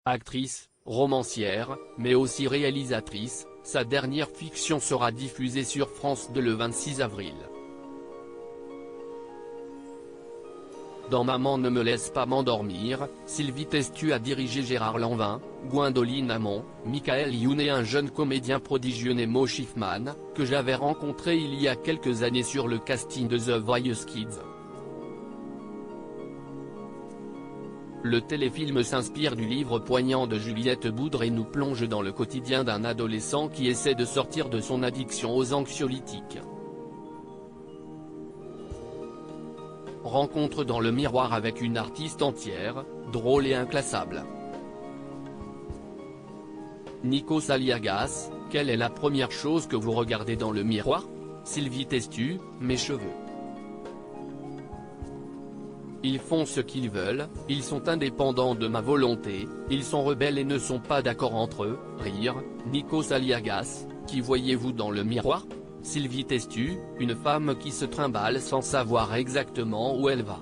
Actrice, romancière, mais aussi réalisatrice, sa dernière fiction sera diffusée sur France 2 le 26 avril. Dans Maman ne me laisse pas m'endormir, Sylvie Testu a dirigé Gérard Lanvin, Gwendoline Amon, Michael Youn et un jeune comédien prodigieux Nemo Schiffman, que j'avais rencontré il y a quelques années sur le casting de The Voice Kids. Le téléfilm s'inspire du livre poignant de Juliette Boudre et nous plonge dans le quotidien d'un adolescent qui essaie de sortir de son addiction aux anxiolytiques. Rencontre dans le miroir avec une artiste entière, drôle et inclassable. Nikos Aliagas, quelle est la première chose que vous regardez dans le miroir? Sylvie Testu, mes cheveux. Ils font ce qu'ils veulent, ils sont indépendants de ma volonté, ils sont rebelles et ne sont pas d'accord entre eux, rire, Nikos Aliagas, qui voyez-vous dans le miroir? Sylvie Testu, une femme qui se trimballe sans savoir exactement où elle va.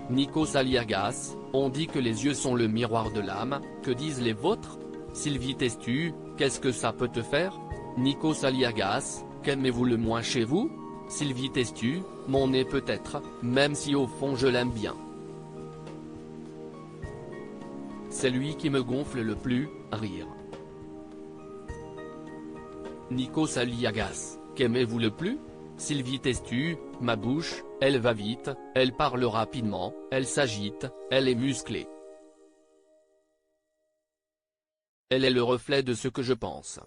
Nikos Aliagas, on dit que les yeux sont le miroir de l'âme, que disent les vôtres? Sylvie Testu, qu'est-ce que ça peut te faire? Nikos Aliagas, qu'aimez-vous le moins chez vous? Sylvie Testu, mon nez peut-être, même si au fond je l'aime bien. C'est lui qui me gonfle le plus, rire. Nikos Aliagas, qu'aimez-vous le plus? Sylvie Testu, ma bouche, elle va vite, elle parle rapidement, elle s'agite, elle est musclée. Elle est le reflet de ce que je pense.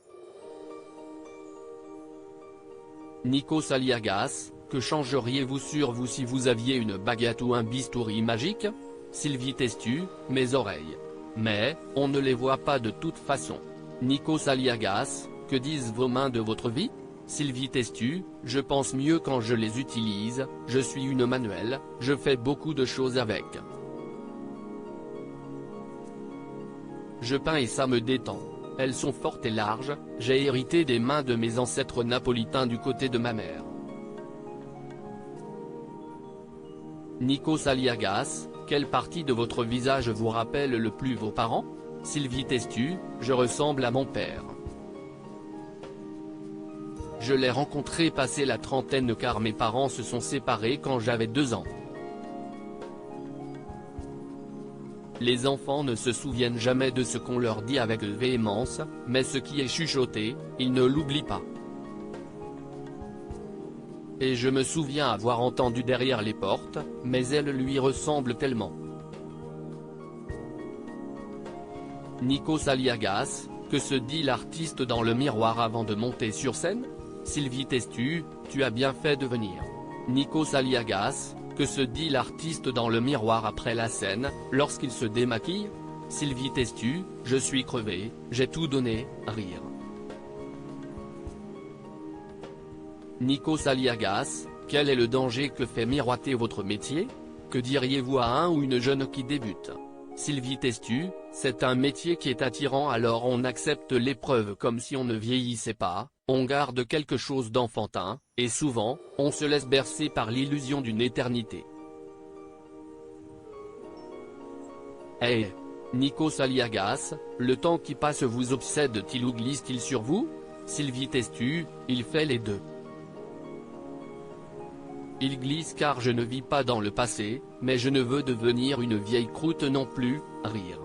Nikos Aliagas, que changeriez-vous sur vous si vous aviez une baguette ou un bistouri magique? Sylvie Testu, mes oreilles. Mais, on ne les voit pas de toute façon. Nikos Aliagas, que disent vos mains de votre vie? Sylvie Testu, je pense mieux quand je les utilise, je suis une manuelle, je fais beaucoup de choses avec. Je peins et ça me détend. Elles sont fortes et larges, j'ai hérité des mains de mes ancêtres napolitains du côté de ma mère. Nikos Aliagas, quelle partie de votre visage vous rappelle le plus vos parents? Sylvie Testu, je ressemble à mon père. Je l'ai rencontré passé la trentaine car mes parents se sont séparés quand j'avais 2 ans. Les enfants ne se souviennent jamais de ce qu'on leur dit avec véhémence, mais ce qui est chuchoté, ils ne l'oublient pas. Et je me souviens avoir entendu derrière les portes, mais elle lui ressemble tellement. Nikos Aliagas, que se dit l'artiste dans le miroir avant de monter sur scène? Sylvie Testu, tu as bien fait de venir. Nikos Aliagas, que se dit l'artiste dans le miroir après la scène, lorsqu'il se démaquille? Sylvie Testu, je suis crevé, j'ai tout donné, rire. Nikos Aliagas, quel est le danger que fait miroiter votre métier? Que diriez-vous à un ou une jeune qui débute? Sylvie Testu, c'est un métier qui est attirant alors on accepte l'épreuve comme si on ne vieillissait pas, on garde quelque chose d'enfantin, et souvent, on se laisse bercer par l'illusion d'une éternité. Hey! Nikos Aliagas, le temps qui passe vous obsède-t-il ou glisse-t-il sur vous? Sylvie Testu, il fait les deux. Il glisse car je ne vis pas dans le passé, mais je ne veux devenir une vieille croûte non plus, rire.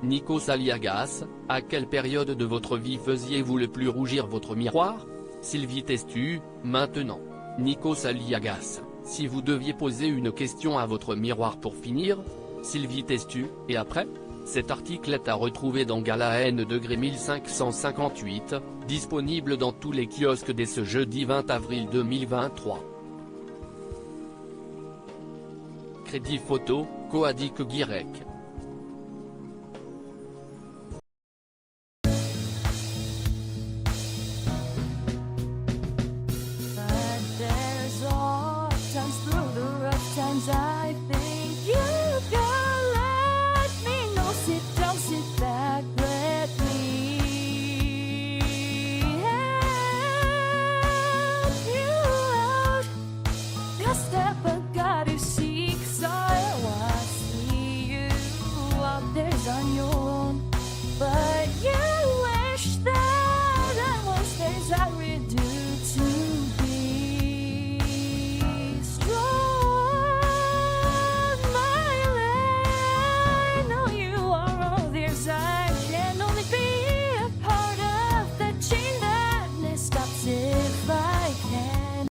Nikos Aliagas, à quelle période de votre vie faisiez-vous le plus rougir votre miroir? Sylvie Testu, maintenant. Nikos Aliagas, si vous deviez poser une question à votre miroir pour finir? Sylvie Testu, et après? Cet article est à retrouver dans Gala N degré 1558, disponible dans tous les kiosques dès ce jeudi 20 avril 2023. Crédit photo, Coadic Guirec.